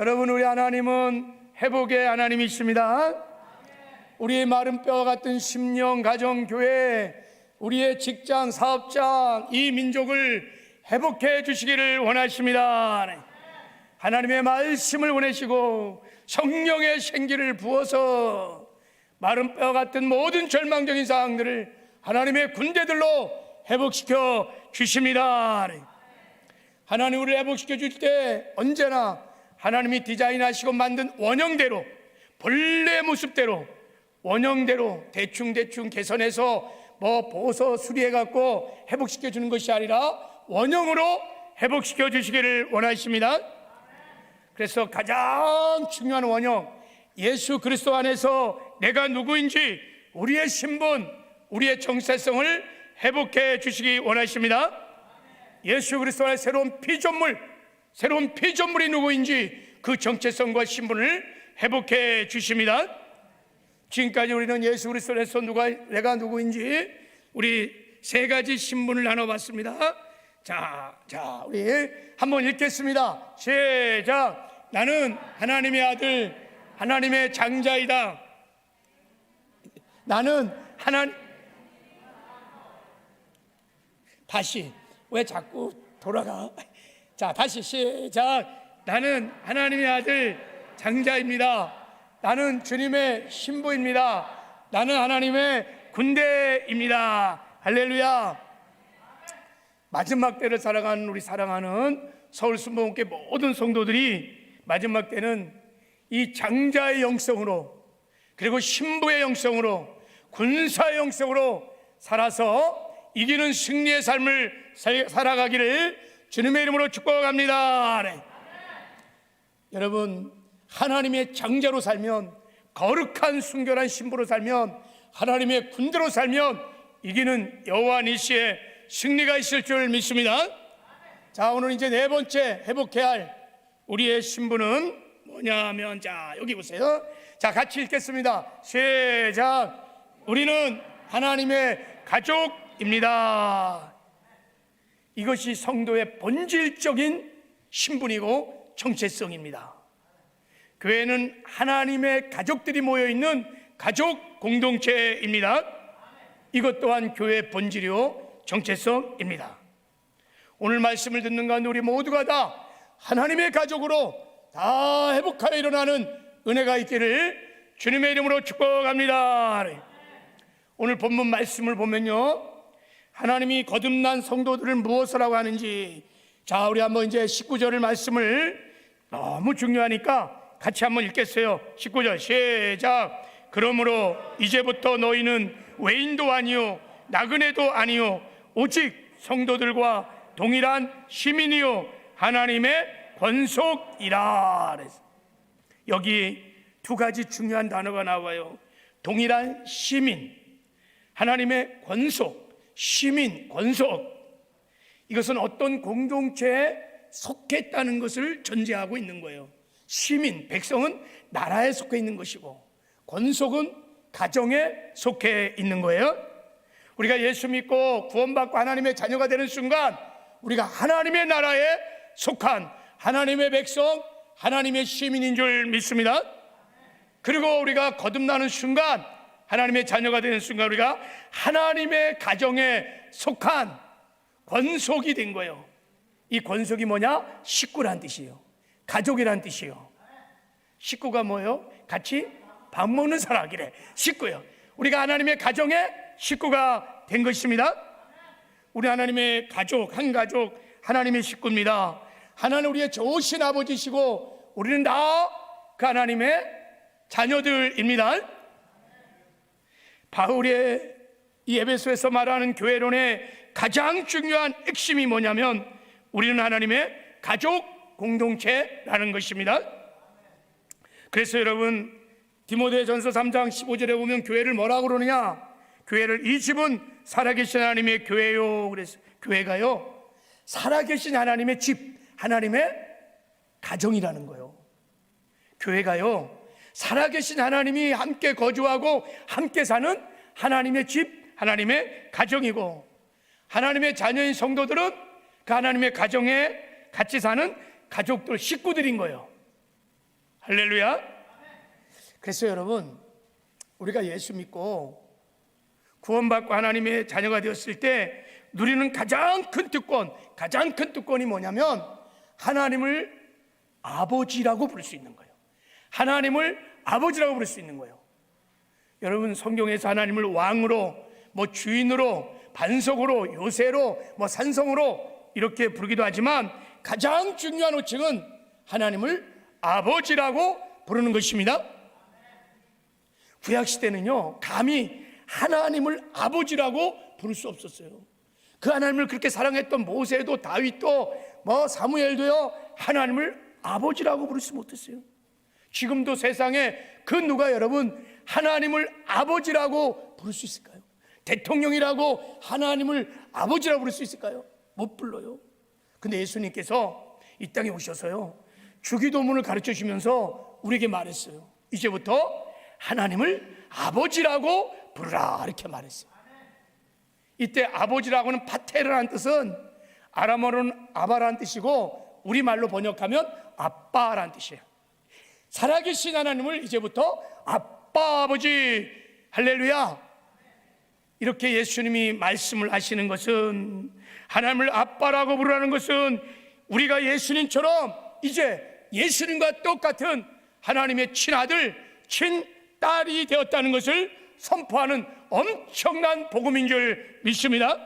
여러분, 우리 하나님은 회복의 하나님이십니다. 우리의 마른 뼈와 같은 심령, 가정, 교회, 우리의 직장, 사업장, 이 민족을 회복해 주시기를 원하십니다. 하나님의 말씀을 보내시고 성령의 생기를 부어서 마른 뼈 같은 모든 절망적인 상황들을 하나님의 군대들로 회복시켜 주십니다. 하나님 우리를 회복시켜 줄 때 언제나 하나님이 디자인하시고 만든 원형대로, 본래 모습대로, 원형대로 대충 개선해서 보소 수리해갖고 회복시켜 주는 것이 아니라 원형으로 회복시켜 주시기를 원하십니다. 그래서 가장 중요한 원형, 예수 그리스도 안에서 내가 누구인지 우리의 신분, 우리의 정체성을 회복해 주시기 원하십니다. 예수 그리스도 안에 새로운 피조물이 누구인지 그 정체성과 신분을 회복해 주십니다. 지금까지 우리는 예수 그리스도 안에서 내가 누구인지 우리 세 가지 신분을 나눠봤습니다. 자, 우리 한번 읽겠습니다. 시작. 나는 하나님의 아들, 하나님의 장자이다. 나는 다시, 왜 자꾸 돌아가? 자, 다시 시작. 나는 하나님의 아들, 장자입니다. 나는 주님의 신부입니다. 나는 하나님의 군대입니다. 할렐루야. 마지막 때를 살아가는 우리 사랑하는 서울순복음교회 모든 성도들이 마지막 때는 이 장자의 영성으로, 그리고 신부의 영성으로, 군사의 영성으로 살아서 이기는 승리의 삶을 살아가기를 주님의 이름으로 축복합니다. 네. 여러분, 하나님의 장자로 살면, 거룩한 순결한 신부로 살면, 하나님의 군대로 살면 이기는 여호와 니시의 승리가 있을 줄 믿습니다. 자, 오늘 이제 네 번째 회복해야 할 우리의 신분은 뭐냐면, 자, 여기 보세요. 자, 같이 읽겠습니다. 시작. 우리는 하나님의 가족입니다. 이것이 성도의 본질적인 신분이고 정체성입니다. 교회는 하나님의 가족들이 모여있는 가족 공동체입니다. 이것 또한 교회의 본질이요 정체성입니다. 오늘 말씀을 듣는 가운데 우리 모두가 다 하나님의 가족으로 다 회복하여 일어나는 은혜가 있기를 주님의 이름으로 축복합니다. 오늘 본문 말씀을 보면요, 하나님이 거듭난 성도들을 무엇이라고 하는지, 자, 우리 한번 이제 19절의 말씀을, 너무 중요하니까 같이 한번 읽겠어요. 19절 시작. 그러므로 이제부터 너희는 외인도 아니요 나그네도 아니요 오직 성도들과 동일한 시민이요 하나님의 권속이라. 여기 두 가지 중요한 단어가 나와요. 동일한 시민, 하나님의 권속, 시민, 권속. 이것은 어떤 공동체에 속했다는 것을 전제하고 있는 거예요. 시민, 백성은 나라에 속해 있는 것이고, 권속은 가정에 속해 있는 거예요. 우리가 예수 믿고 구원받고 하나님의 자녀가 되는 순간 우리가 하나님의 나라에 속한 하나님의 백성, 하나님의 시민인 줄 믿습니다. 그리고 우리가 거듭나는 순간, 하나님의 자녀가 되는 순간 우리가 하나님의 가정에 속한 권속이 된 거예요. 이 권속이 뭐냐? 식구란 뜻이에요. 가족이란 뜻이에요. 식구가 뭐예요? 같이 밥 먹는 사람이래. 식구예요. 우리가 하나님의 가정의 식구가 된 것입니다. 우리 하나님의 가족, 한 가족, 하나님의 식구입니다. 하나님 우리의 좋으신 아버지시고 우리는 다 그 하나님의 자녀들입니다. 바울의 이 에베소에서 말하는 교회론의 가장 중요한 핵심이 뭐냐면 우리는 하나님의 가족 공동체라는 것입니다. 그래서 여러분, 디모데전서 3장 15절에 보면 교회를 뭐라고 그러느냐? 교회를 이 집은 살아계신 하나님의 교회요. 그래서 교회가요, 살아계신 하나님의 집, 하나님의 가정이라는 거예요. 교회가요, 살아계신 하나님이 함께 거주하고 함께 사는 하나님의 집, 하나님의 가정이고, 하나님의 자녀인 성도들은 그 하나님의 가정에 같이 사는 가족들, 식구들인 거예요. 할렐루야. 그래서 여러분, 우리가 예수 믿고 구원받고 하나님의 자녀가 되었을 때 누리는 가장 큰 특권이 뭐냐면 하나님을 아버지라고 부를 수 있는 거예요. 하나님을 아버지라고 부를 수 있는 거예요. 여러분, 성경에서 하나님을 왕으로, 주인으로, 반석으로, 요새로, 산성으로 이렇게 부르기도 하지만 가장 중요한 호칭은 하나님을 아버지라고 부르는 것입니다. 구약시대는요, 감히 하나님을 아버지라고 부를 수 없었어요. 그 하나님을 그렇게 사랑했던 모세도 다윗도 사무엘도요, 하나님을 아버지라고 부를 수 못했어요. 지금도 세상에 그 누가 여러분 하나님을 아버지라고 부를 수 있을까요? 대통령이라고 하나님을 아버지라고 부를 수 있을까요? 못 불러요. 근데 예수님께서 이 땅에 오셔서요, 주기도문을 가르쳐 주시면서 우리에게 말했어요. 이제부터 하나님을 아버지라고 부르라, 이렇게 말했어요. 이때 아버지라고는 파테르라는 뜻은 아람어로는 아바라는 뜻이고 우리말로 번역하면 아빠라는 뜻이에요. 살아계신 하나님을 이제부터 아빠, 아버지, 할렐루야, 이렇게 예수님이 말씀을 하시는 것은, 하나님을 아빠라고 부르라는 것은 우리가 예수님처럼 이제 예수님과 똑같은 하나님의 친아들, 친딸이 되었다는 것을 선포하는 엄청난 복음인 줄 믿습니다.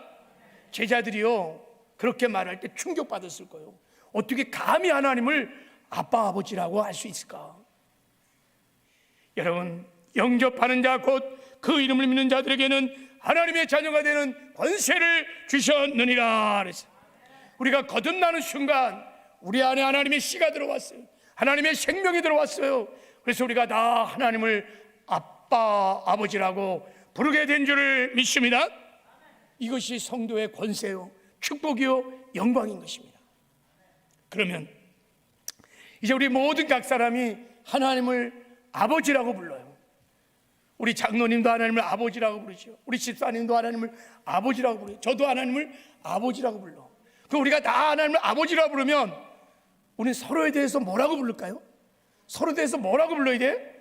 제자들이요, 그렇게 말할 때 충격받았을 거예요. 어떻게 감히 하나님을 아빠, 아버지라고 할 수 있을까? 여러분, 영접하는 자, 곧 그 이름을 믿는 자들에게는 하나님의 자녀가 되는 권세를 주셨느니라 그랬어요. 우리가 거듭나는 순간 우리 안에 하나님의 씨가 들어왔어요. 하나님의 생명이 들어왔어요. 그래서 우리가 다 하나님을 아빠, 아버지라고 부르게 된 줄을 믿습니다. 이것이 성도의 권세요, 축복이요, 영광인 것입니다. 그러면 이제 우리 모든 각 사람이 하나님을 아버지라고 불러요. 우리 장로님도 하나님을 아버지라고 부르죠. 우리 집사님도 하나님을 아버지라고 부르죠. 저도 하나님을 아버지라고 불러. 그럼 우리가 다 하나님을 아버지라고 부르면 우리는 서로에 대해서 뭐라고 부를까요? 서로에 대해서 뭐라고 불러야 돼?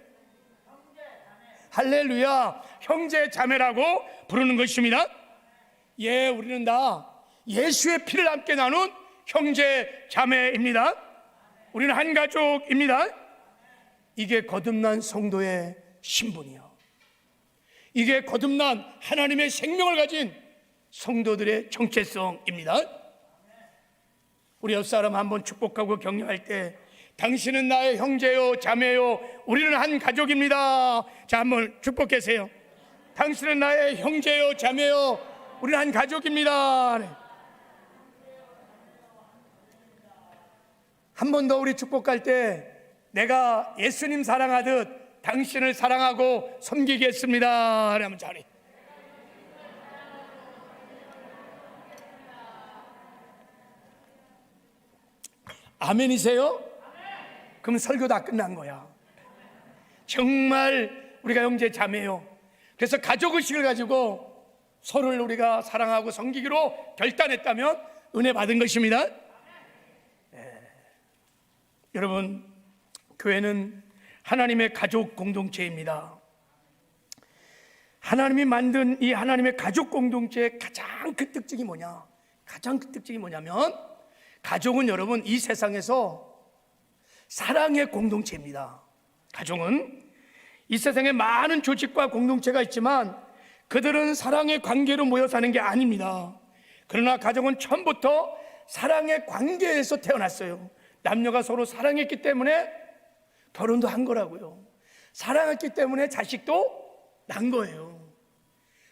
할렐루야, 형제 자매라고 부르는 것입니다. 예, 우리는 다 예수의 피를 함께 나눈 형제 자매입니다. 우리는 한 가족입니다. 이게 거듭난 성도의 신분이요, 이게 거듭난 하나님의 생명을 가진 성도들의 정체성입니다. 우리 옆사람 한번 축복하고 격려할 때, 당신은 나의 형제요, 자매요, 우리는 한 가족입니다. 자, 한번 축복하세요. 당신은 나의 형제요, 자매요, 우리는 한 가족입니다. 한 번 더 우리 축복할 때, 내가 예수님 사랑하듯 당신을 사랑하고 섬기겠습니다. 하면 잘해. 아멘이세요? 그럼 설교 다 끝난 거야. 정말 우리가 형제 자매요. 그래서 가족의식을 가지고 서로를 우리가 사랑하고 섬기기로 결단했다면 은혜 받은 것입니다. 여러분, 교회는 하나님의 가족 공동체입니다. 하나님이 만든 이 하나님의 가족 공동체의 가장 큰 특징이 뭐냐? 가장 큰 특징이 뭐냐면, 가족은 여러분 이 세상에서 사랑의 공동체입니다. 가족은 이 세상에 많은 조직과 공동체가 있지만 그들은 사랑의 관계로 모여 사는 게 아닙니다. 그러나 가족은 처음부터 사랑의 관계에서 태어났어요. 남녀가 서로 사랑했기 때문에 결혼도 한 거라고요. 사랑했기 때문에 자식도 난 거예요.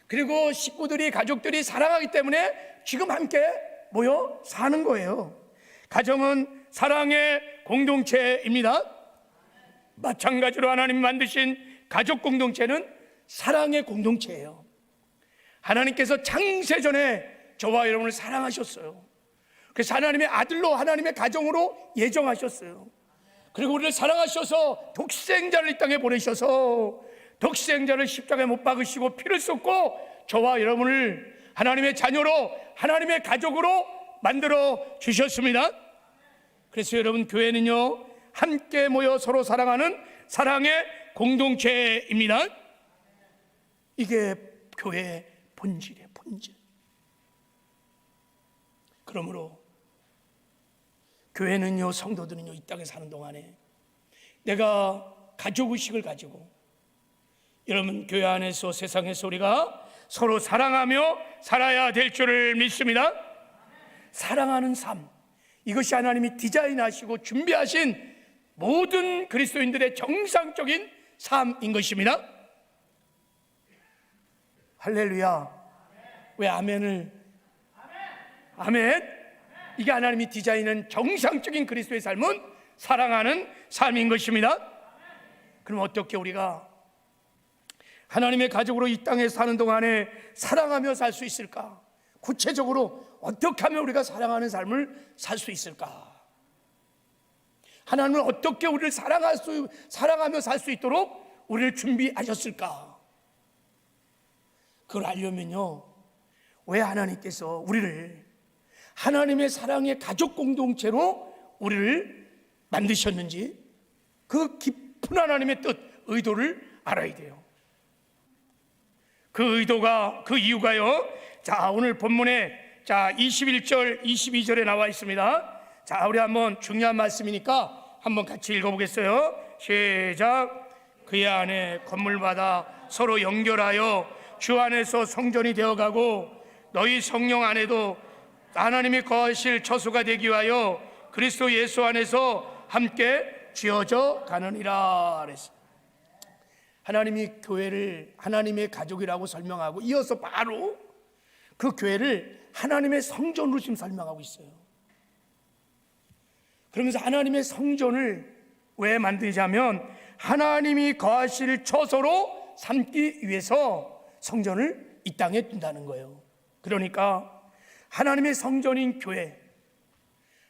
그리고 식구들이, 가족들이 사랑하기 때문에 지금 함께 모여 사는 거예요. 가정은 사랑의 공동체입니다. 마찬가지로 하나님 만드신 가족 공동체는 사랑의 공동체예요. 하나님께서 창세전에 저와 여러분을 사랑하셨어요. 그래서 하나님의 아들로, 하나님의 가정으로 예정하셨어요. 그리고 우리를 사랑하셔서 독생자를 이 땅에 보내셔서 독생자를 십자가에 못 박으시고 피를 쏟고 저와 여러분을 하나님의 자녀로, 하나님의 가족으로 만들어 주셨습니다. 그래서 여러분, 교회는요 함께 모여 서로 사랑하는 사랑의 공동체입니다. 이게 교회의 본질이에요, 본질. 그러므로 교회는요, 성도들은요, 이 땅에 사는 동안에 내가 가족의식을 가지고, 여러분 교회 안에서 세상에서 우리가 서로 사랑하며 살아야 될 줄을 믿습니다. 사랑하는 삶, 이것이 하나님이 디자인하시고 준비하신 모든 그리스도인들의 정상적인 삶인 것입니다. 할렐루야. 왜 아멘을? 아멘. 이게 하나님이 디자인한 정상적인 그리스도의 삶은 사랑하는 삶인 것입니다. 그럼 어떻게 우리가 하나님의 가족으로 이 땅에 사는 동안에 사랑하며 살 수 있을까? 구체적으로 어떻게 하면 우리가 사랑하는 삶을 살 수 있을까? 하나님은 어떻게 우리를 사랑하며 살 수 있도록 우리를 준비하셨을까? 그걸 알려면요, 왜 하나님께서 우리를 하나님의 사랑의 가족 공동체로 우리를 만드셨는지, 그 깊은 하나님의 뜻, 의도를 알아야 돼요. 그 의도가, 그 이유가요, 자, 오늘 본문에 21절 22절에 나와 있습니다. 자, 우리 한번 중요한 말씀이니까 한번 같이 읽어보겠어요. 시작. 그의 안에 건물마다 서로 연결하여 주 안에서 성전이 되어가고 너희 성령 안에도 하나님이 거하실 처소가 되기 위하여 그리스도 예수 안에서 함께 지어져 가느니라 그랬어요. 하나님이 교회를 하나님의 가족이라고 설명하고 이어서 바로 그 교회를 하나님의 성전으로 지금 설명하고 있어요. 그러면서 하나님의 성전을 왜 만드냐면 하나님이 거하실 처소로 삼기 위해서 성전을 이 땅에 둔다는 거예요. 그러니까 하나님의 성전인 교회,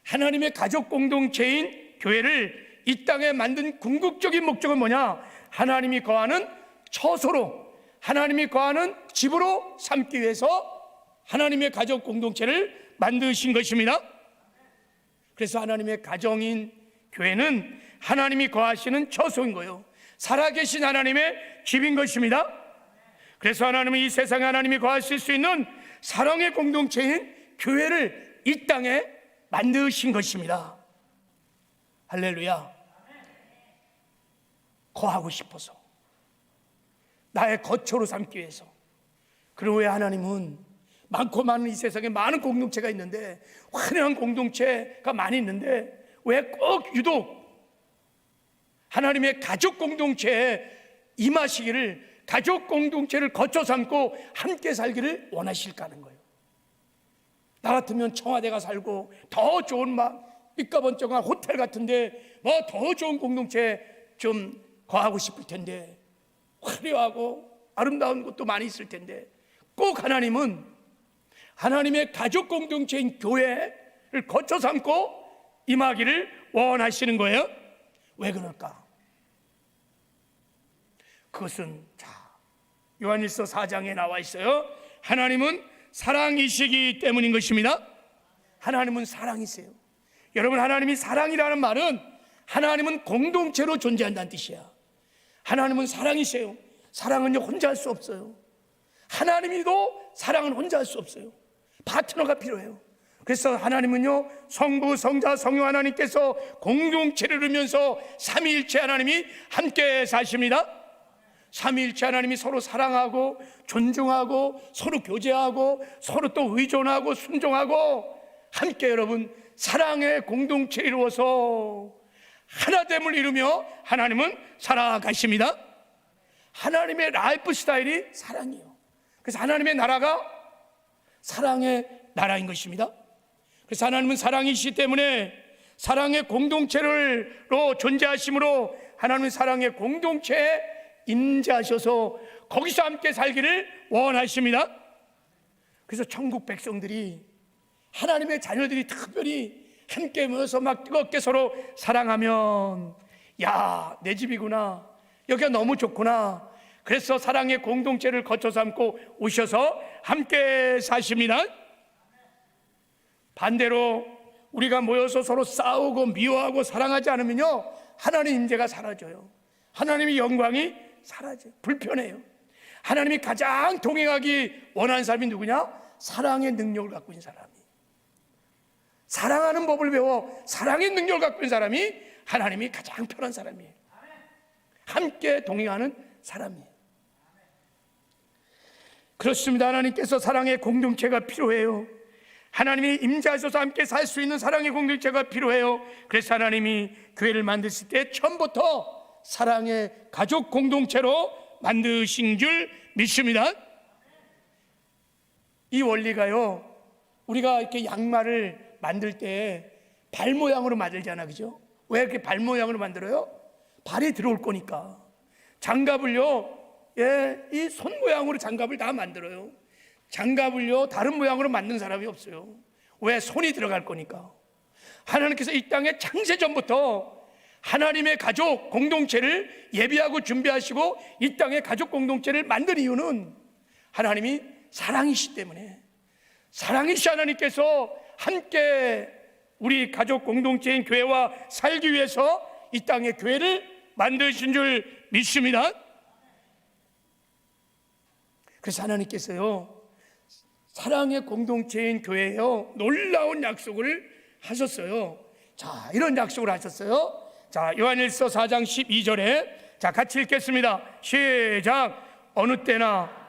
하나님의 가족 공동체인 교회를 이 땅에 만든 궁극적인 목적은 뭐냐? 하나님이 거하는 처소로, 하나님이 거하는 집으로 삼기 위해서 하나님의 가족 공동체를 만드신 것입니다. 그래서 하나님의 가정인 교회는 하나님이 거하시는 처소인 거예요. 살아계신 하나님의 집인 것입니다. 그래서 하나님은 이 세상에 하나님이 거하실 수 있는 사랑의 공동체인 교회를 이 땅에 만드신 것입니다. 할렐루야. 거하고 싶어서, 나의 거처로 삼기 위해서. 그리고 왜 하나님은 많고 많은 이 세상에 많은 공동체가 있는데, 화려한 공동체가 많이 있는데 왜 꼭 유독 하나님의 가족 공동체에 임하시기를, 가족 공동체를 거쳐 삼고 함께 살기를 원하실까 하는 거예요. 나 같으면 청와대가 살고 더 좋은 막 삐까번쩍한 호텔 같은데 뭐 더 좋은 공동체 좀 거하고 싶을 텐데, 화려하고 아름다운 곳도 많이 있을 텐데, 꼭 하나님은 하나님의 가족 공동체인 교회를 거쳐 삼고 임하기를 원하시는 거예요. 왜 그럴까? 그것은 요한일서 4장에 나와 있어요. 하나님은 사랑이시기 때문인 것입니다. 하나님은 사랑이세요. 여러분, 하나님이 사랑이라는 말은 하나님은 공동체로 존재한다는 뜻이야. 하나님은 사랑이세요. 사랑은 혼자 할 수 없어요. 하나님이도 사랑은 혼자 할 수 없어요. 파트너가 필요해요. 그래서 하나님은요, 성부, 성자, 성령 하나님께서 공동체를 이루면서 삼위일체 하나님이 함께 사십니다. 삼위일체 하나님이 서로 사랑하고 존중하고 서로 교제하고 서로 또 의존하고 순종하고 함께 여러분 사랑의 공동체를 이루어서 하나됨을 이루며 하나님은 살아가십니다. 하나님의 라이프 스타일이 사랑이에요. 그래서 하나님의 나라가 사랑의 나라인 것입니다. 그래서 하나님은 사랑이시기 때문에 사랑의 공동체로 존재하심으로 하나님은 사랑의 공동체에 임재하셔서 거기서 함께 살기를 원하십니다. 그래서 천국 백성들이, 하나님의 자녀들이 특별히 함께 모여서 막 뜨겁게 서로 사랑하면, 야, 내 집이구나, 여기가 너무 좋구나. 그래서 사랑의 공동체를 거쳐 삼고 오셔서 함께 사십니다. 반대로 우리가 모여서 서로 싸우고 미워하고 사랑하지 않으면요, 하나님 임재가 사라져요. 하나님의 영광이 사라져요. 불편해요. 하나님이 가장 동행하기 원하는 사람이 누구냐? 사랑의 능력을 갖고 있는 사람이, 사랑하는 법을 배워 사랑의 능력을 갖고 있는 사람이 하나님이 가장 편한 사람이에요. 함께 동행하는 사람이에요. 그렇습니다. 하나님께서 사랑의 공동체가 필요해요. 하나님이 임재하셔서 함께 살 수 있는 사랑의 공동체가 필요해요. 그래서 하나님이 교회를 만드실 때 처음부터 사랑의 가족 공동체로 만드신 줄 믿습니다. 이 원리가요, 우리가 이렇게 양말을 만들 때 발 모양으로 만들잖아, 그죠? 왜 이렇게 발 모양으로 만들어요? 발이 들어올 거니까. 장갑을요, 이 손 모양으로 장갑을 다 만들어요. 장갑을요, 다른 모양으로 만든 사람이 없어요. 왜? 손이 들어갈 거니까. 하나님께서 이 땅에 창세 전부터 하나님의 가족 공동체를 예비하고 준비하시고 이 땅에 가족 공동체를 만든 이유는 하나님이 사랑이시기 때문에, 사랑이시 하나님께서 함께 우리 가족 공동체인 교회와 살기 위해서 이 땅에 교회를 만드신 줄 믿습니다. 그래서 하나님께서요, 사랑의 공동체인 교회에요, 놀라운 약속을 하셨어요. 자, 이런 약속을 하셨어요. 자, 요한일서 4장 12절에 자, 같이 읽겠습니다. 시작. 어느 때나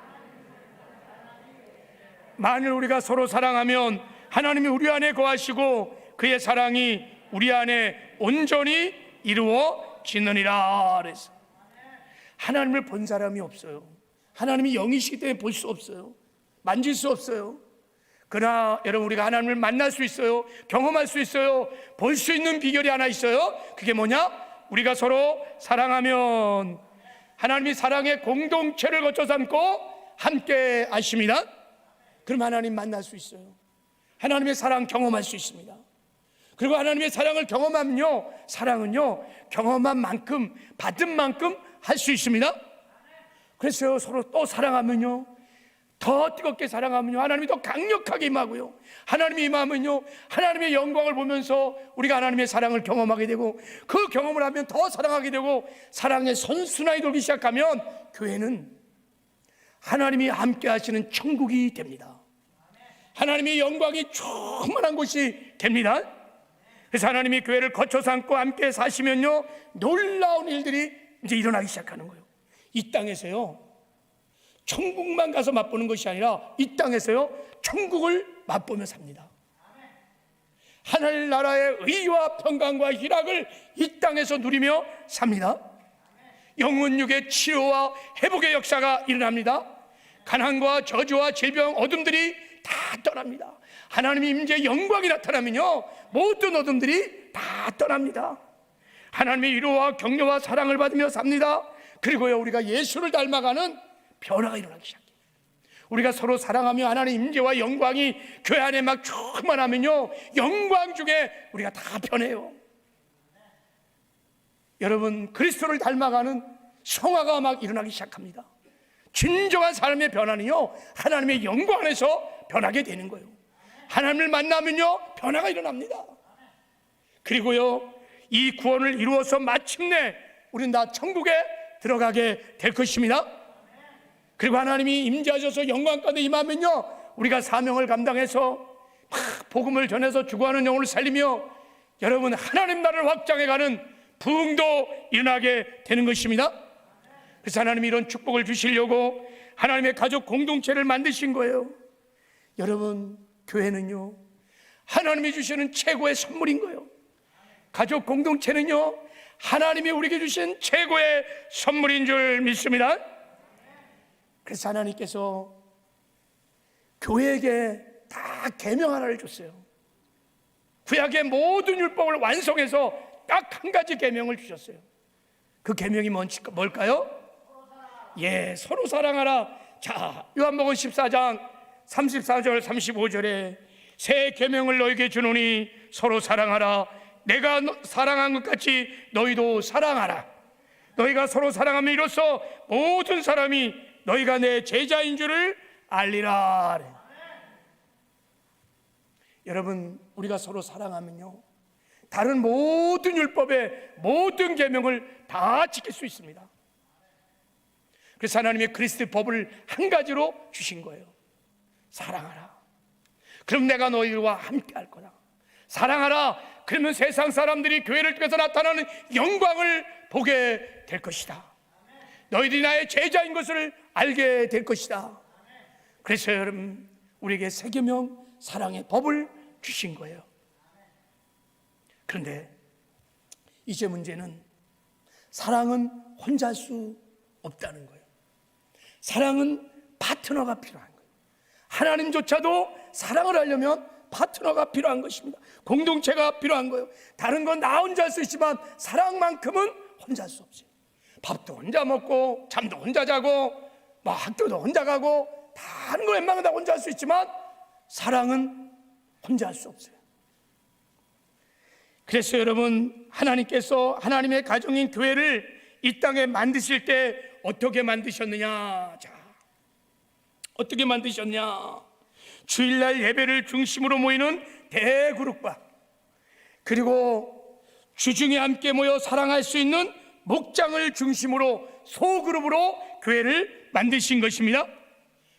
만일 우리가 서로 사랑하면 하나님이 우리 안에 거하시고 그의 사랑이 우리 안에 온전히 이루어지느니라. 그래서 하나님을 본 사람이 없어요. 하나님이 영이시기 때문에 볼 수 없어요. 만질 수 없어요. 그러나 여러분, 우리가 하나님을 만날 수 있어요. 경험할 수 있어요. 볼 수 있는 비결이 하나 있어요. 그게 뭐냐? 우리가 서로 사랑하면 하나님이 사랑의 공동체를 거쳐 삼고 함께 하십니다. 그럼 하나님 만날 수 있어요. 하나님의 사랑 경험할 수 있습니다. 그리고 하나님의 사랑을 경험하면요, 사랑은요, 경험한 만큼 받은 만큼 할 수 있습니다. 그래서 서로 또 사랑하면요, 더 뜨겁게 사랑하면요, 하나님이 더 강력하게 임하고요, 하나님이 임하면요, 하나님의 영광을 보면서 우리가 하나님의 사랑을 경험하게 되고, 그 경험을 하면 더 사랑하게 되고, 사랑의 선순환이 돌기 시작하면 교회는 하나님이 함께 하시는 천국이 됩니다. 하나님의 영광이 충만한 곳이 됩니다. 그래서 하나님이 교회를 거쳐 삼고 함께 사시면요, 놀라운 일들이 이제 일어나기 시작하는 거예요. 이 땅에서요, 천국만 가서 맛보는 것이 아니라 이 땅에서요, 천국을 맛보며 삽니다. 하늘나라의 의와 평강과 희락을 이 땅에서 누리며 삽니다. 영혼육의 치료와 회복의 역사가 일어납니다. 가난과 저주와 질병, 어둠들이 다 떠납니다. 하나님의 임재의 영광이 나타나면요, 모든 어둠들이 다 떠납니다. 하나님의 위로와 격려와 사랑을 받으며 삽니다. 그리고요, 우리가 예수를 닮아가는 변화가 일어나기 시작해요. 우리가 서로 사랑하며 하나님의 임재와 영광이 교회 안에 막 충만하면요, 영광 중에 우리가 다 변해요. 여러분, 그리스도를 닮아가는 성화가 막 일어나기 시작합니다. 진정한 삶의 변화는요, 하나님의 영광 안에서 변하게 되는 거예요. 하나님을 만나면요, 변화가 일어납니다. 그리고요, 이 구원을 이루어서 마침내 우리는 다 천국에 들어가게 될 것입니다. 그리고 하나님이 임재하셔서 영광 가운데 임하면요, 우리가 사명을 감당해서 막 복음을 전해서 죽어가는 영혼을 살리며 여러분, 하나님 나라를 확장해가는 부흥도 일어나게 되는 것입니다. 그래서 하나님이 이런 축복을 주시려고 하나님의 가족 공동체를 만드신 거예요. 여러분, 교회는요, 하나님이 주시는 최고의 선물인 거예요. 가족 공동체는요, 하나님이 우리에게 주신 최고의 선물인 줄 믿습니다. 그래서 하나님께서 교회에게 다 계명 하나를 줬어요. 구약의 모든 율법을 완성해서 딱 한 가지 계명을 주셨어요. 그 계명이 뭘까요? 예, 서로 사랑하라. 자, 요한복음 14장 34절 35절에 새 계명을 너에게 주노니 서로 사랑하라. 내가 사랑한 것 같이 너희도 사랑하라. 너희가 서로 사랑하면 이로써 모든 사람이 너희가 내 제자인 줄을 알리라. 여러분, 우리가 서로 사랑하면요, 다른 모든 율법의 모든 계명을 다 지킬 수 있습니다. 그래서 하나님의 그리스도의 법을 한 가지로 주신 거예요. 사랑하라. 그럼 내가 너희와 함께 할 거다. 사랑하라. 그러면 세상 사람들이 교회를 통해서 나타나는 영광을 보게 될 것이다. 너희들이 나의 제자인 것을 알게 될 것이다. 그래서 여러분, 우리에게 새 계명 사랑의 법을 주신 거예요. 그런데 이제 문제는 사랑은 혼자 할 수 없다는 거예요. 사랑은 파트너가 필요한 거예요. 하나님조차도 사랑을 하려면 파트너가 필요한 것입니다. 공동체가 필요한 거예요. 다른 건 나 혼자 할 수 있지만 사랑만큼은 혼자 할 수 없어요. 밥도 혼자 먹고 잠도 혼자 자고 학교도 혼자 가고 다른 거 웬만하면 다 혼자 할 수 있지만 사랑은 혼자 할 수 없어요. 그래서 여러분, 하나님께서 하나님의 가정인 교회를 이 땅에 만드실 때 어떻게 만드셨느냐? 자, 어떻게 만드셨냐? 주일날 예배를 중심으로 모이는 대그룹과, 그리고 주중에 함께 모여 사랑할 수 있는 목장을 중심으로 소그룹으로 교회를 만드신 것입니다.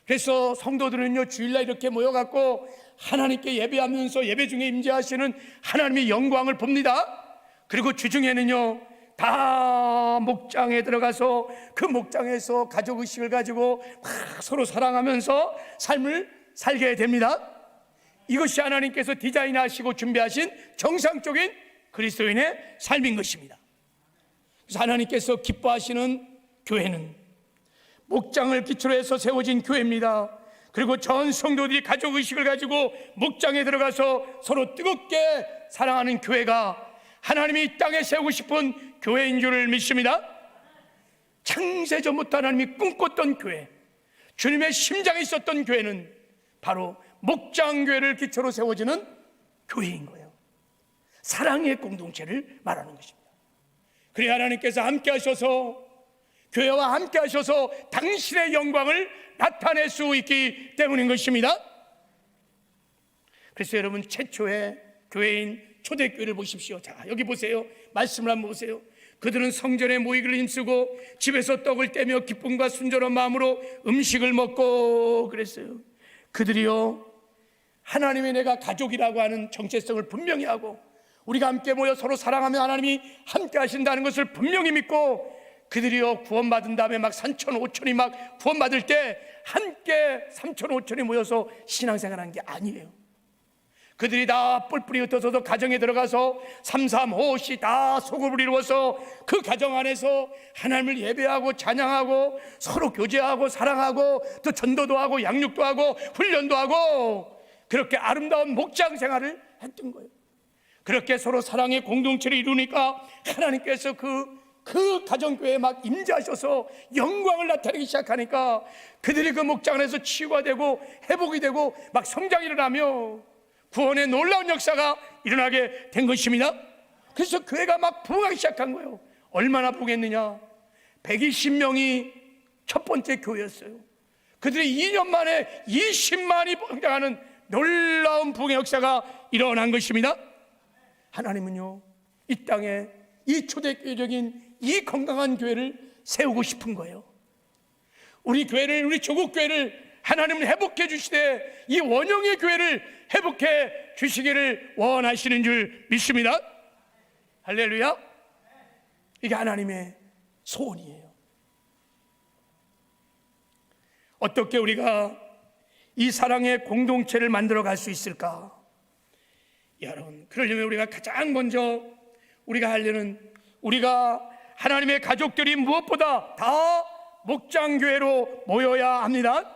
그래서 성도들은요, 주일날 이렇게 모여갖고 하나님께 예배하면서 예배 중에 임재하시는 하나님의 영광을 봅니다. 그리고 주중에는요, 다 목장에 들어가서 그 목장에서 가족의식을 가지고 막 서로 사랑하면서 삶을 살게 됩니다. 이것이 하나님께서 디자인하시고 준비하신 정상적인 그리스도인의 삶인 것입니다. 그래서 하나님께서 기뻐하시는 교회는 목장을 기초로 해서 세워진 교회입니다. 그리고 전 성도들이 가족의식을 가지고 목장에 들어가서 서로 뜨겁게 사랑하는 교회가 하나님이 이 땅에 세우고 싶은 교회인 줄을 믿습니다. 창세전부터 하나님이 꿈꿨던 교회, 주님의 심장에 있었던 교회는 바로 목장교회를 기초로 세워지는 교회인 거예요. 사랑의 공동체를 말하는 것입니다. 그래야 하나님께서 함께 하셔서, 교회와 함께 하셔서 당신의 영광을 나타낼 수 있기 때문인 것입니다. 그래서 여러분, 최초의 교회인 초대교회를 보십시오. 자, 여기 보세요. 말씀을 한번 보세요. 그들은 성전에 모이기를 힘쓰고 집에서 떡을 떼며 기쁨과 순전한 마음으로 음식을 먹고 그랬어요. 그들이요, 하나님의 내가 가족이라고 하는 정체성을 분명히 하고 우리가 함께 모여 서로 사랑하며 하나님이 함께 하신다는 것을 분명히 믿고, 그들이요, 구원받은 다음에 막 3천 5천이 막 구원받을 때 함께 3천 5천이 모여서 신앙생활한 게 아니에요. 그들이 다 뿔뿔이 흩어져서 가정에 들어가서 3, 3, 5시 다 소급을 이루어서 그 가정 안에서 하나님을 예배하고 찬양하고 서로 교제하고 사랑하고 또 전도도 하고 양육도 하고 훈련도 하고 그렇게 아름다운 목장 생활을 했던 거예요. 그렇게 서로 사랑의 공동체를 이루니까 하나님께서 그 가정교회에 막 임재하셔서 영광을 나타내기 시작하니까 그들이 그 목장 안에서 치유가 되고 회복이 되고 막 성장이 일어나며 구원의 놀라운 역사가 일어나게 된 것입니다. 그래서 교회가 막 부흥하기 시작한 거예요. 얼마나 부흥했느냐? 120명이 첫 번째 교회였어요. 그들이 2년 만에 20만이 성장하는 놀라운 부흥의 역사가 일어난 것입니다. 하나님은요, 이 땅에 이 초대교회적인 이 건강한 교회를 세우고 싶은 거예요. 우리 교회를, 우리 조국 교회를 하나님은 회복해 주시되 이 원형의 교회를 회복해 주시기를 원하시는 줄 믿습니다. 할렐루야. 이게 하나님의 소원이에요. 어떻게 우리가 이 사랑의 공동체를 만들어 갈 수 있을까? 여러분, 그러려면 우리가 가장 먼저 우리가 하려는, 우리가 하나님의 가족들이 무엇보다 다 목장교회로 모여야 합니다.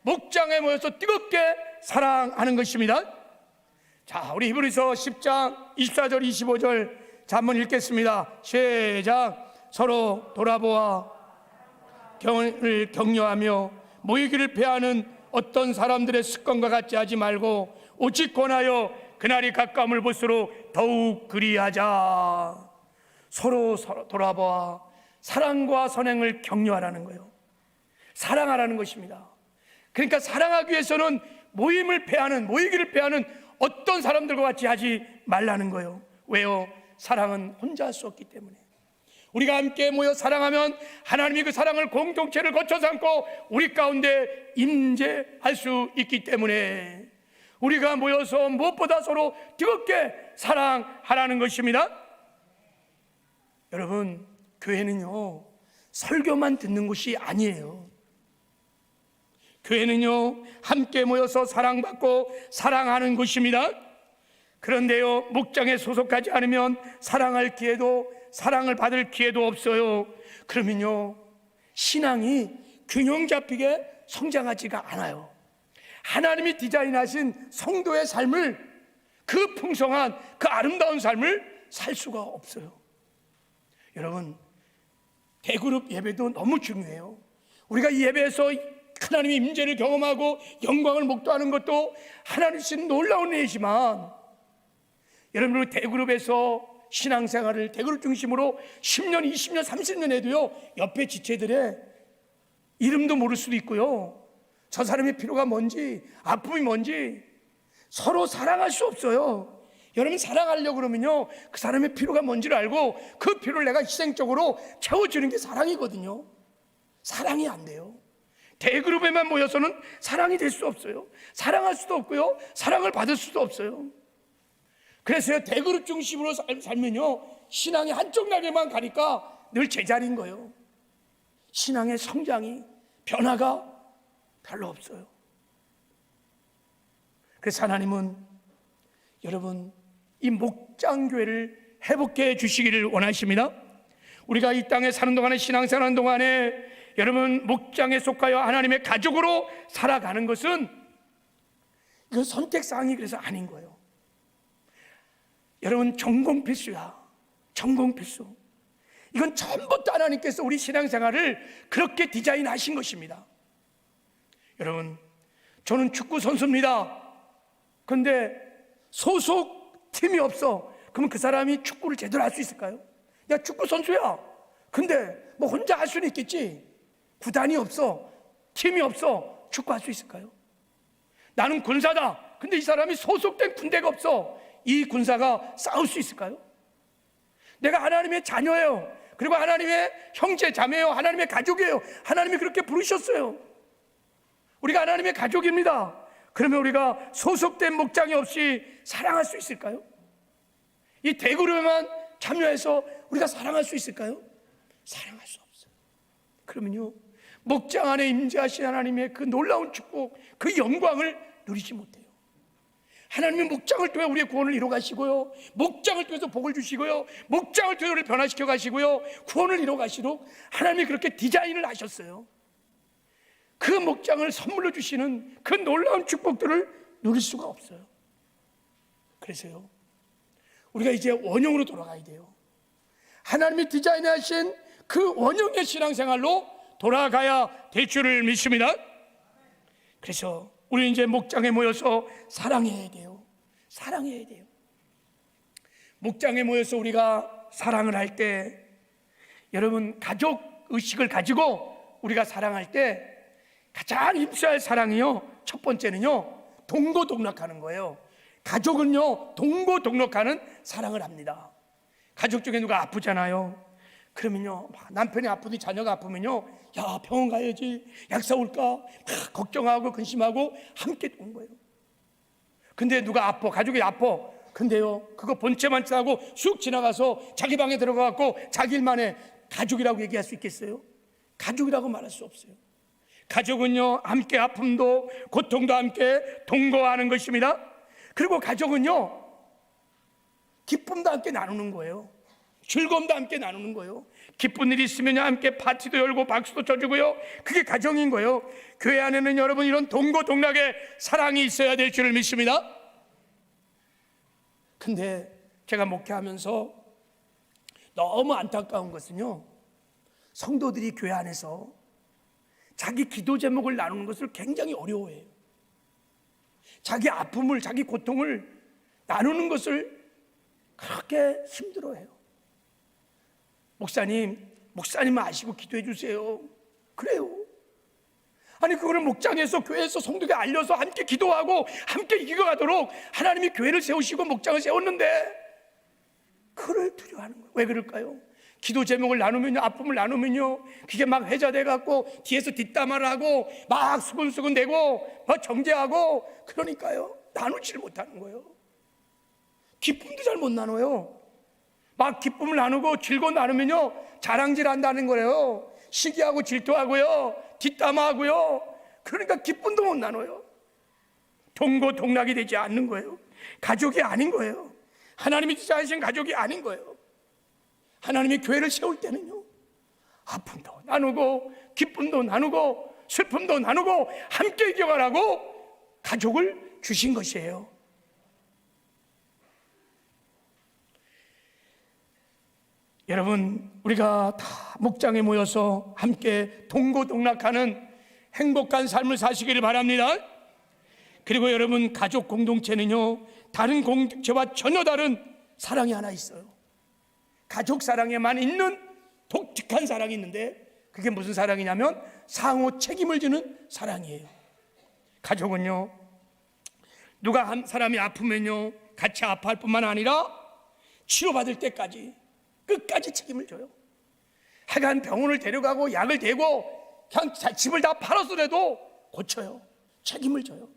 목장에 모여서 뜨겁게 사랑하는 것입니다. 자, 우리 히브리서 10장 24절 25절 자, 한번 읽겠습니다. 시작. 서로 돌아보아 경을 격려하며 모이기를 패하는 어떤 사람들의 습관과 같이 하지 말고 오직 권하여 그날이 가까움을 볼수록 더욱 그리하자. 서로 돌아보아 사랑과 선행을 격려하라는 거예요. 사랑하라는 것입니다. 그러니까 사랑하기 위해서는 모이기를 패하는 어떤 사람들과 같이 하지 말라는 거예요. 왜요? 사랑은 혼자 할 수 없기 때문에. 우리가 함께 모여 사랑하면 하나님이 그 사랑을 공동체를 거쳐 삼고 우리 가운데 임재할 수 있기 때문에 우리가 모여서 무엇보다 서로 뜨겁게 사랑하라는 것입니다. 여러분, 교회는요 설교만 듣는 곳이 아니에요. 교회는요 함께 모여서 사랑받고 사랑하는 곳입니다. 그런데요 목장에 소속하지 않으면 사랑할 기회도, 사랑을 받을 기회도 없어요. 그러면요 신앙이 균형 잡히게 성장하지가 않아요. 하나님이 디자인하신 성도의 삶을, 그 풍성한 그 아름다운 삶을 살 수가 없어요. 여러분, 대그룹 예배도 너무 중요해요. 우리가 이 예배에서 하나님의 임재를 경험하고 영광을 목도하는 것도 하나님 신 놀라운 일이지만, 여러분 대그룹에서 신앙생활을 대그룹 중심으로 10년, 20년, 30년 해도요 옆에 지체들의 이름도 모를 수도 있고요, 저 사람의 필요가 뭔지, 아픔이 뭔지 서로 사랑할 수 없어요. 여러분, 사랑하려고 그러면요 그 사람의 필요가 뭔지를 알고 그 필요를 내가 희생적으로 채워주는 게 사랑이거든요. 사랑이 안 돼요. 대그룹에만 모여서는 사랑이 될 수 없어요. 사랑할 수도 없고요, 사랑을 받을 수도 없어요. 그래서 대그룹 중심으로 살면요 신앙이 한쪽 날개만 가니까 늘 제자리인 거예요. 신앙의 성장이, 변화가 별로 없어요. 그래서 하나님은 여러분 이 목장교회를 회복해 주시기를 원하십니다. 우리가 이 땅에 사는 동안에, 신앙생활하는 동안에 여러분 목장에 속하여 하나님의 가족으로 살아가는 것은 이건 선택사항이 그래서 아닌 거예요. 여러분 전공 필수야. 전공 필수. 이건 처음부터 하나님께서 우리 신앙생활을 그렇게 디자인하신 것입니다. 여러분, 저는 축구 선수입니다. 그런데 소속 팀이 없어. 그러면 그 사람이 축구를 제대로 할 수 있을까요? 야, 축구 선수야. 근데 뭐 혼자 할 수는 있겠지. 구단이 없어, 팀이 없어. 축구할 수 있을까요? 나는 군사다. 근데 이 사람이 소속된 군대가 없어. 이 군사가 싸울 수 있을까요? 내가 하나님의 자녀예요. 그리고 하나님의 형제 자매예요. 하나님의 가족이에요. 하나님이 그렇게 부르셨어요. 우리가 하나님의 가족입니다. 그러면 우리가 소속된 목장이 없이 사랑할 수 있을까요? 이 대그룹에만 참여해서 우리가 사랑할 수 있을까요? 사랑할 수 없어요. 그러면요 목장 안에 임재하신 하나님의 그 놀라운 축복, 그 영광을 누리지 못해요. 하나님은 목장을 통해 우리의 구원을 이루어 가시고요, 목장을 통해서 복을 주시고요, 목장을 통해 우리를 변화시켜 가시고요, 구원을 이루어 가시도록 하나님이 그렇게 디자인을 하셨어요. 그 목장을 선물로 주시는 그 놀라운 축복들을 누릴 수가 없어요. 그래서요 우리가 이제 원형으로 돌아가야 돼요. 하나님이 디자인하신 그 원형의 신앙생활로 돌아가야 될 줄을 믿습니다. 그래서 우리 이제 목장에 모여서 사랑해야 돼요. 사랑해야 돼요. 목장에 모여서 우리가 사랑을 할 때, 여러분 가족 의식을 가지고 우리가 사랑할 때 가장 힘써야 할 사랑이요, 첫 번째는요 동고동락하는 거예요. 가족은요 동고동락하는 사랑을 합니다. 가족 중에 누가 아프잖아요. 그러면요 남편이 아프든 자녀가 아프면요, 야 병원 가야지, 약 사올까 막 걱정하고 근심하고 함께 온 거예요. 근데 누가 아파, 가족이 아파. 근데요 그거 본체만 짜고 쑥 지나가서 자기 방에 들어가고 자기 일만 해. 가족이라고 얘기할 수 있겠어요? 가족이라고 말할 수 없어요. 가족은요 함께 아픔도 고통도 함께 동거하는 것입니다. 그리고 가족은요 기쁨도 함께 나누는 거예요. 즐거움도 함께 나누는 거예요. 기쁜 일이 있으면 함께 파티도 열고 박수도 쳐주고요, 그게 가정인 거예요. 교회 안에는 여러분 이런 동고동락의 사랑이 있어야 될 줄을 믿습니다. 근데 제가 목회하면서 너무 안타까운 것은요, 성도들이 교회 안에서 자기 기도 제목을 나누는 것을 굉장히 어려워해요. 자기 아픔을, 자기 고통을 나누는 것을 그렇게 힘들어해요. 목사님 아시고 기도해 주세요. 그래요. 아니 그거를 목장에서 교회에서 성도에게 알려서 함께 기도하고 함께 이겨가도록 하나님이 교회를 세우시고 목장을 세웠는데 그를 두려워하는 거예요. 왜 그럴까요? 기도 제목을 나누면요, 아픔을 나누면요, 그게 막 회자돼 갖고 뒤에서 뒷담화를 하고 막 수근수근 대고 막 정죄하고, 그러니까요 나누지를 못하는 거예요. 기쁨도 잘 못 나눠요. 막 기쁨을 나누고 즐거운 나누면요 자랑질한다는 거예요. 시기하고 질투하고요, 뒷담화하고요. 그러니까 기쁨도 못 나눠요. 동고동락이 되지 않는 거예요. 가족이 아닌 거예요. 하나님이 지자하신 가족이 아닌 거예요. 하나님이 교회를 세울 때는요, 아픔도 나누고 기쁨도 나누고 슬픔도 나누고 함께 이겨가라고 가족을 주신 것이에요. 여러분, 우리가 다 목장에 모여서 함께 동고동락하는 행복한 삶을 사시기를 바랍니다. 그리고 여러분, 가족 공동체는요, 다른 공동체와 전혀 다른 사랑이 하나 있어요. 가족 사랑에만 있는 독특한 사랑이 있는데, 그게 무슨 사랑이냐면 상호 책임을 지는 사랑이에요. 가족은요, 누가 한 사람이 아프면요 같이 아파할 뿐만 아니라 치료받을 때까지 끝까지 책임을 져요. 하여간 병원을 데려가고 약을 대고 그냥 집을 다 팔아서라도 고쳐요. 책임을 져요.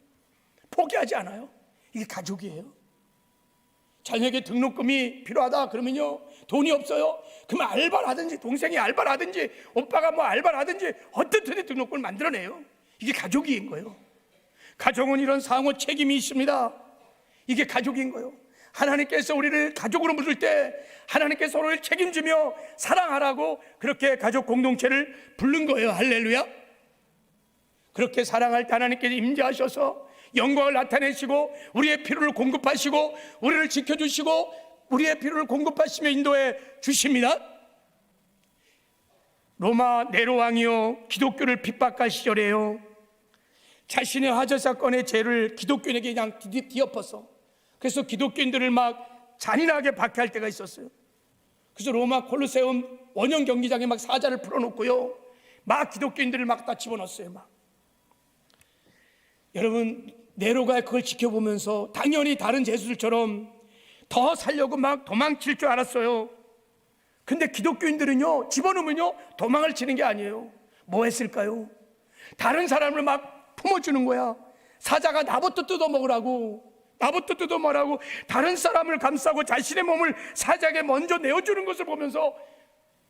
포기하지 않아요. 이게 가족이에요. 자녀에게 등록금이 필요하다 그러면요, 돈이 없어요. 그러면 알바를 하든지, 동생이 알바를 하든지, 오빠가 뭐 알바를 하든지 어떻든 등록금을 만들어내요. 이게 가족인 거예요. 가족은 이런 상호 책임이 있습니다. 이게 가족인 거예요. 하나님께서 우리를 가족으로 부를 때 하나님께서 서로를 책임지며 사랑하라고 그렇게 가족 공동체를 부른 거예요. 할렐루야. 그렇게 사랑할 때 하나님께서 임재하셔서 영광을 나타내시고 우리의 필요를 공급하시고 우리를 지켜주시고 우리의 필요를 공급하시며 인도해 주십니다. 로마 네로 왕이요, 기독교를 핍박할 시절에요, 자신의 화재 사건의 죄를 기독교인에게 그냥 뒤엎어서, 그래서 기독교인들을 막 잔인하게 박해할 때가 있었어요. 그래서 로마 콜로세움 원형 경기장에 막 사자를 풀어놓고요, 막 기독교인들을 막 다 집어넣었어요. 막. 여러분, 네로가 그걸 지켜보면서 당연히 다른 죄수들처럼 더 살려고 막 도망칠 줄 알았어요. 근데 기독교인들은요, 집어넣으면요 도망을 치는 게 아니에요. 뭐 했을까요? 다른 사람을 막 품어주는 거야. 사자가 나부터 뜯어먹으라고, 나부터 뜯어먹으라고 다른 사람을 감싸고 자신의 몸을 사자에게 먼저 내어주는 것을 보면서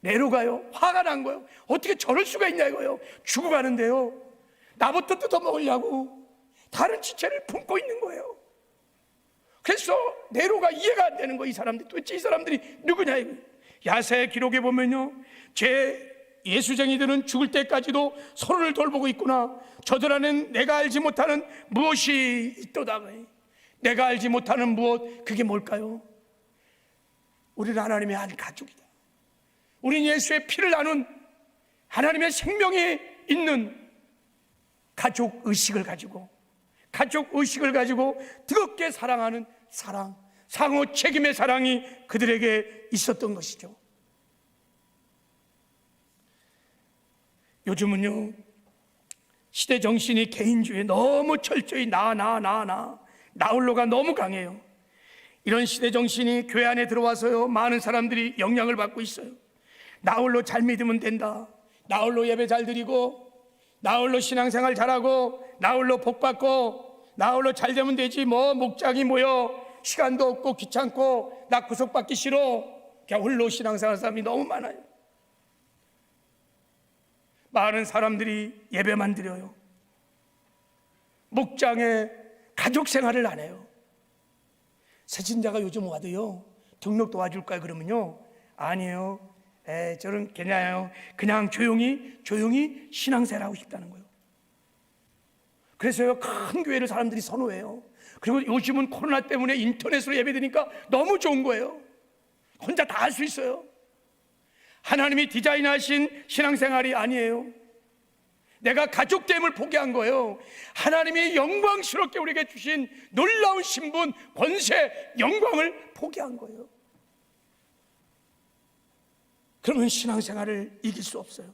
네로가요 화가 난 거예요. 어떻게 저럴 수가 있냐 이거예요. 죽어가는데요 나부터 뜯어먹으려고 다른 지체를 품고 있는 거예요. 그래서 네로가 이해가 안 되는 거예요. 이 사람들이 도대체 이 사람들이 누구냐 이거예요. 야세 기록에 보면요, 제 예수쟁이들은 죽을 때까지도 서로를 돌보고 있구나. 저들 안에는 내가 알지 못하는 무엇이 있도다. 내가 알지 못하는 무엇, 그게 뭘까요? 우리는 하나님의 한 가족이다. 우리는 예수의 피를 나눈 하나님의 생명이 있는 가족 의식을 가지고 뜨겁게 사랑하는 사랑, 상호 책임의 사랑이 그들에게 있었던 것이죠. 요즘은요, 시대 정신이 개인주의에 너무 철저히 나홀로가 너무 강해요. 이런 시대 정신이 교회 안에 들어와서요, 많은 사람들이 영향을 받고 있어요. 나홀로 잘 믿으면 된다, 나홀로 예배 잘 드리고, 나홀로 신앙생활 잘하고, 나홀로 복 받고, 나홀로 잘 되면 되지, 뭐 목장이 모여 시간도 없고 귀찮고 나 구속받기 싫어, 그냥 홀로 신앙생활 사람이 너무 많아요. 많은 사람들이 예배만 드려요. 목장에 가족 생활을 안 해요. 새신자가 요즘 와도요, 등록 도와줄까요? 그러면요, 아니에요. 저는 그냥 조용히 신앙생활 하고 싶다는 거예요. 그래서요, 큰 교회를 사람들이 선호해요. 그리고 요즘은 코로나 때문에 인터넷으로 예배드리니까 너무 좋은 거예요. 혼자 다 할 수 있어요. 하나님이 디자인하신 신앙생활이 아니에요. 내가 가족됨을 포기한 거예요. 하나님이 영광스럽게 우리에게 주신 놀라운 신분, 권세, 영광을 포기한 거예요. 그러면 신앙생활을 이길 수 없어요.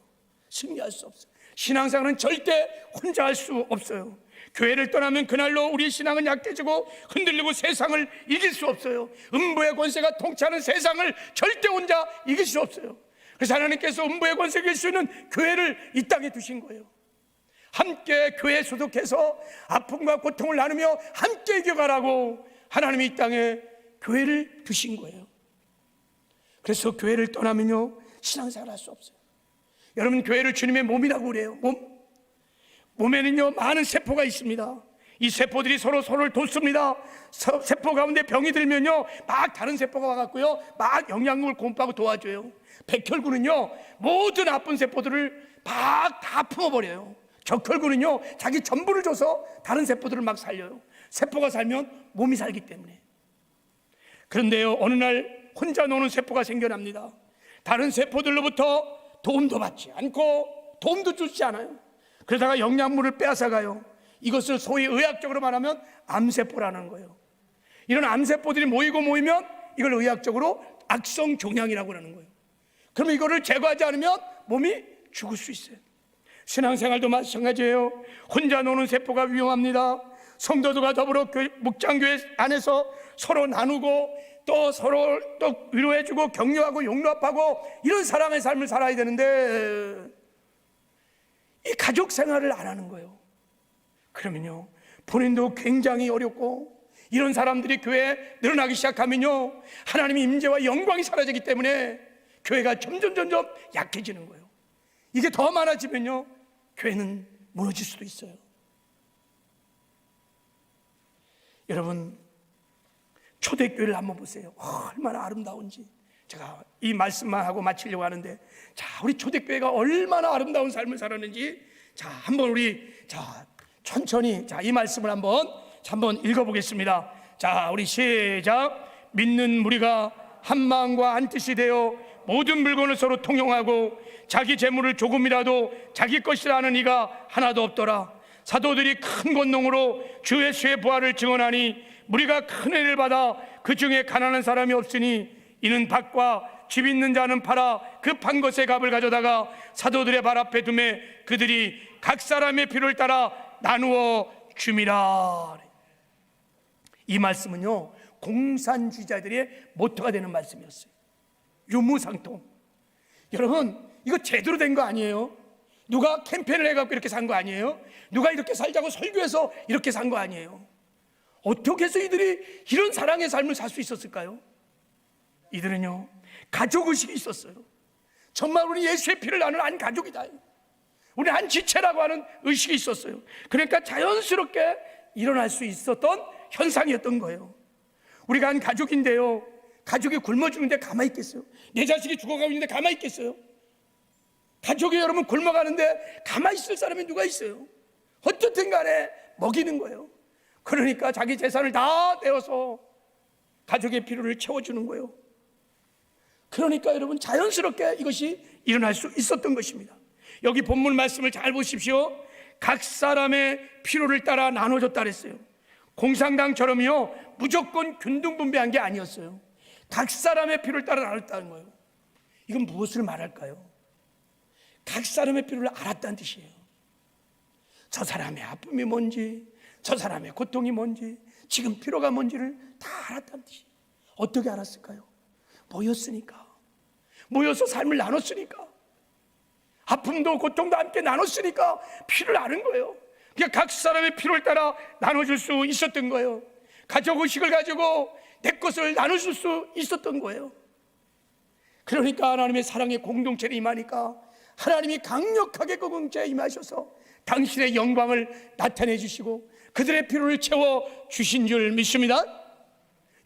승리할 수 없어요. 신앙생활은 절대 혼자 할 수 없어요. 교회를 떠나면 그날로 우리 신앙은 약해지고 흔들리고 세상을 이길 수 없어요. 음부의 권세가 통치하는 세상을 절대 혼자 이길 수 없어요. 그래서 하나님께서 음부의 권세를 이길 수 있는 교회를 이 땅에 두신 거예요. 함께 교회에 소속해서 아픔과 고통을 나누며 함께 이겨가라고 하나님이 이 땅에 교회를 두신 거예요. 그래서 교회를 떠나면요 신앙생활 할 수 없어요. 여러분, 교회를 주님의 몸이라고 그래요. 몸에는요 많은 세포가 있습니다. 이 세포들이 서로를 돕습니다. 세포 가운데 병이 들면요 막 다른 세포가 와갖고요 막 영양분을 공급하고 도와줘요. 백혈구는요 모든 아픈 세포들을 막 다 품어버려요. 적혈구는요 자기 전부를 줘서 다른 세포들을 막 살려요. 세포가 살면 몸이 살기 때문에. 그런데요 어느 날 혼자 노는 세포가 생겨납니다. 다른 세포들로부터 도움도 받지 않고 도움도 주지 않아요. 그러다가 영양분을 빼앗아가요. 이것을 소위 의학적으로 말하면 암세포라는 거예요. 이런 암세포들이 모이면 이걸 의학적으로 악성종양이라고 하는 거예요. 그러면 이거를 제거하지 않으면 몸이 죽을 수 있어요. 신앙생활도 마찬가지예요. 혼자 노는 세포가 위험합니다. 성도들과 더불어 목장교회 안에서 서로 나누고 또 서로 또 위로해주고 격려하고 용납하고 이런 사랑의 삶을 살아야 되는데 이 가족 생활을 안 하는 거예요. 그러면요 본인도 굉장히 어렵고, 이런 사람들이 교회에 늘어나기 시작하면요 하나님의 임재와 영광이 사라지기 때문에 교회가 점점 약해지는 거예요. 이게 더 많아지면요 교회는 무너질 수도 있어요. 여러분, 초대교회를 한번 보세요. 얼마나 아름다운지. 제가 이 말씀만 하고 마치려고 하는데, 자, 우리 초대교회가 얼마나 아름다운 삶을 살았는지, 자, 한번 우리 천천히 이 말씀을 한번 읽어보겠습니다. 자, 우리 시작. 믿는 무리가 한 마음과 한 뜻이 되어 모든 물건을 서로 통용하고 자기 재물을 조금이라도 자기 것이라 하는 이가 하나도 없더라. 사도들이 큰 권능으로 주 예수의 부활을 증언하니 무리가 큰 은혜를 받아 그 중에 가난한 사람이 없으니 이는 밭과 집 있는 자는 팔아 그 판 것의 값을 가져다가 사도들의 발 앞에 두매 그들이 각 사람의 필요를 따라 나누어 줌이라. 이 말씀은요 공산주의자들의 모토가 되는 말씀이었어요. 유무상통. 여러분, 이거 제대로 된 거 아니에요? 누가 캠페인을 해갖고 이렇게 산 거 아니에요? 누가 이렇게 살자고 설교해서 이렇게 산 거 아니에요? 어떻게 해서 이들이 이런 사랑의 삶을 살 수 있었을까요? 이들은요 가족의식이 있었어요. 정말 우리 예수의 피를 나는 한 가족이다, 우리 한 지체라고 하는 의식이 있었어요. 그러니까 자연스럽게 일어날 수 있었던 현상이었던 거예요. 우리가 한 가족인데요, 가족이 굶어 죽는데 가만히 있겠어요? 내 자식이 죽어가고 있는데 가만히 있겠어요? 가족이 여러분 굶어가는데 가만히 있을 사람이 누가 있어요? 어쨌든 간에 먹이는 거예요. 그러니까 자기 재산을 다 떼어서 가족의 필요를 채워주는 거예요. 그러니까 여러분 자연스럽게 이것이 일어날 수 있었던 것입니다. 여기 본문 말씀을 잘 보십시오. 각 사람의 필요를 따라 나눠줬다 그랬어요. 공산당처럼요 무조건 균등분배한 게 아니었어요. 각 사람의 필요를 따라 나눴다는 거예요. 이건 무엇을 말할까요? 각 사람의 필요를 알았다는 뜻이에요. 저 사람의 아픔이 뭔지, 저 사람의 고통이 뭔지, 지금 필요가 뭔지를 다 알았다는 뜻이에요. 어떻게 알았을까요? 모였으니까. 모여서 삶을 나눴으니까. 아픔도 고통도 함께 나눴으니까 필요를 아는 거예요. 그러니까 각 사람의 필요를 따라 나눠줄 수 있었던 거예요. 가족의식을 가지고 내 것을 나눠줄 수 있었던 거예요. 그러니까 하나님의 사랑의 공동체를 임하니까 하나님이 강력하게 그 공동체에 임하셔서 당신의 영광을 나타내 주시고 그들의 필요를 채워 주신 줄 믿습니다.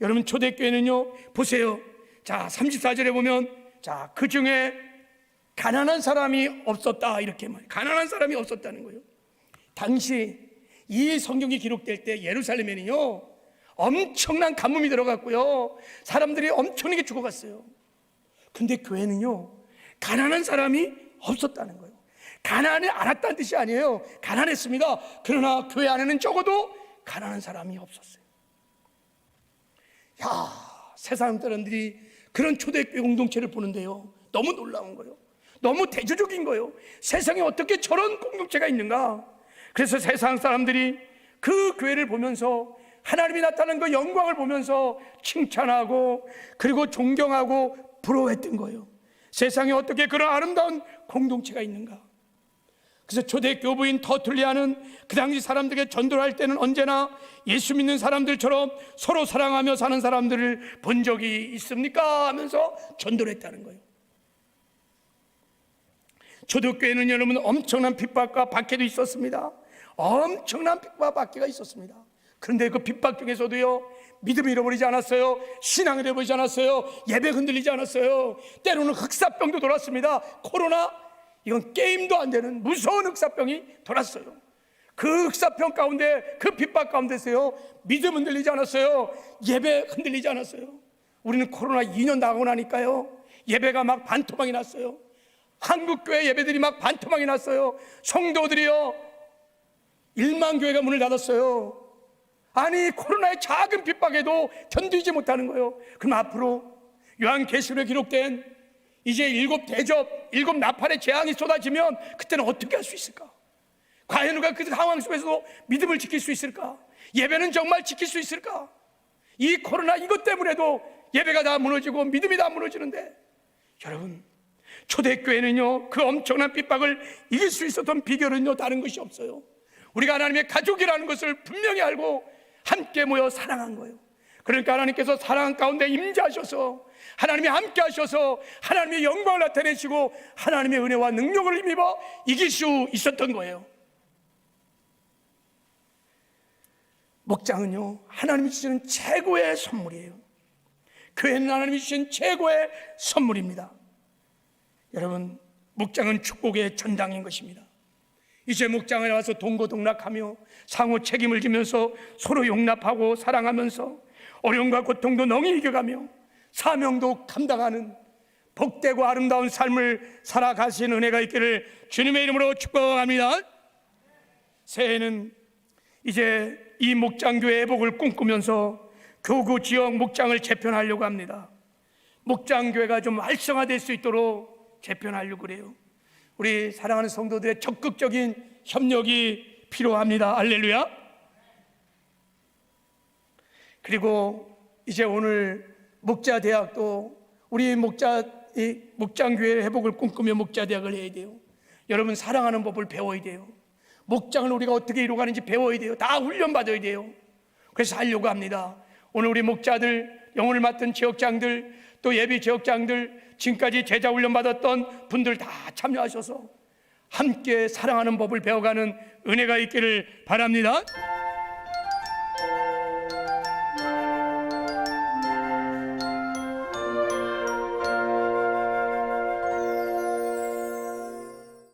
여러분, 초대교회는요 보세요. 자, 34절에 보면 자, 그 중에 가난한 사람이 없었다, 이렇게 말해요. 가난한 사람이 없었다는 거예요. 당시 이 성경이 기록될 때 예루살렘에는요 엄청난 가뭄이 들어갔고요, 사람들이 엄청나게 죽어갔어요. 근데 교회는요 가난한 사람이 없었다는 거예요. 가난을 알았다는 뜻이 아니에요. 가난했습니다. 그러나 교회 안에는 적어도 가난한 사람이 없었어요. 세상 사람들이 그런 초대교회 공동체를 보는데요 너무 놀라운 거예요. 너무 대조적인 거예요. 세상에 어떻게 저런 공동체가 있는가? 그래서 세상 사람들이 그 교회를 보면서 하나님이 나타난 그 영광을 보면서 칭찬하고 그리고 존경하고 부러워했던 거예요. 세상에 어떻게 그런 아름다운 공동체가 있는가? 그래서 초대 교부인 터툴리아는 그 당시 사람들에게 전도를 할 때는 언제나 예수 믿는 사람들처럼 서로 사랑하며 사는 사람들을 본 적이 있습니까? 하면서 전도를 했다는 거예요. 초대교회는 여러분 엄청난 핍박과 박해도 있었습니다. 엄청난 핍박과 박해가 있었습니다. 그런데 그 핍박 중에서도요, 믿음을 잃어버리지 않았어요. 신앙을 잃어버리지 않았어요. 예배 흔들리지 않았어요. 때로는 흑사병도 돌았습니다. 코로나, 이건 게임도 안 되는 무서운 흑사병이 돌았어요. 그 흑사병 가운데, 그 핍박 가운데서요, 믿음 흔들리지 않았어요. 예배 흔들리지 않았어요. 우리는 코로나 2년 나가고 나니까요, 예배가 막 반토막이 났어요. 한국교회 예배들이 막 반토막이 났어요. 성도들이요, 1만 교회가 문을 닫았어요. 아니, 코로나의 작은 핍박에도 견디지 못하는 거예요. 그럼 앞으로 요한계시록에 기록된 이제 7 대접, 7 나팔의 재앙이 쏟아지면 그때는 어떻게 할 수 있을까? 과연 우리가 그 상황 속에서도 믿음을 지킬 수 있을까? 예배는 정말 지킬 수 있을까? 이 코로나 이것 때문에도 예배가 다 무너지고 믿음이 다 무너지는데, 여러분, 초대교회는요, 그 엄청난 핍박을 이길 수 있었던 비결은요, 다른 것이 없어요. 우리가 하나님의 가족이라는 것을 분명히 알고 함께 모여 사랑한 거예요. 그러니까 하나님께서 사랑 가운데 임재하셔서 하나님이 함께 하셔서 하나님의 영광을 나타내시고 하나님의 은혜와 능력을 힘입어 이길 수 있었던 거예요. 목장은요, 하나님이 주시는 최고의 선물이에요. 교회는 하나님이 주신 최고의 선물입니다. 여러분, 목장은 축복의 전당인 것입니다. 이제 목장에 와서 동고동락하며 상호 책임을 지면서 서로 용납하고 사랑하면서 어려움과 고통도 능히 이겨가며 사명도 감당하는 복되고 아름다운 삶을 살아가신 은혜가 있기를 주님의 이름으로 축복합니다. 새해에는 이제 이 목장교회 회복을 꿈꾸면서 교구 지역 목장을 재편하려고 합니다. 목장교회가 좀 활성화될 수 있도록 재편하려고 그래요. 우리 사랑하는 성도들의 적극적인 협력이 필요합니다. 할렐루야. 그리고 이제 오늘 목자대학도 우리 목장교회 회복을 꿈꾸며 목자대학을 해야 돼요. 여러분, 사랑하는 법을 배워야 돼요. 목장을 우리가 어떻게 이루어가는지 배워야 돼요. 다 훈련받아야 돼요. 그래서 하려고 합니다. 오늘 우리 목자들, 영혼을 맡은 지역장들, 또 예비 지역장들, 지금까지 제자 훈련 받았던 분들 다 참여하셔서 함께 사랑하는 법을 배워가는 은혜가 있기를 바랍니다.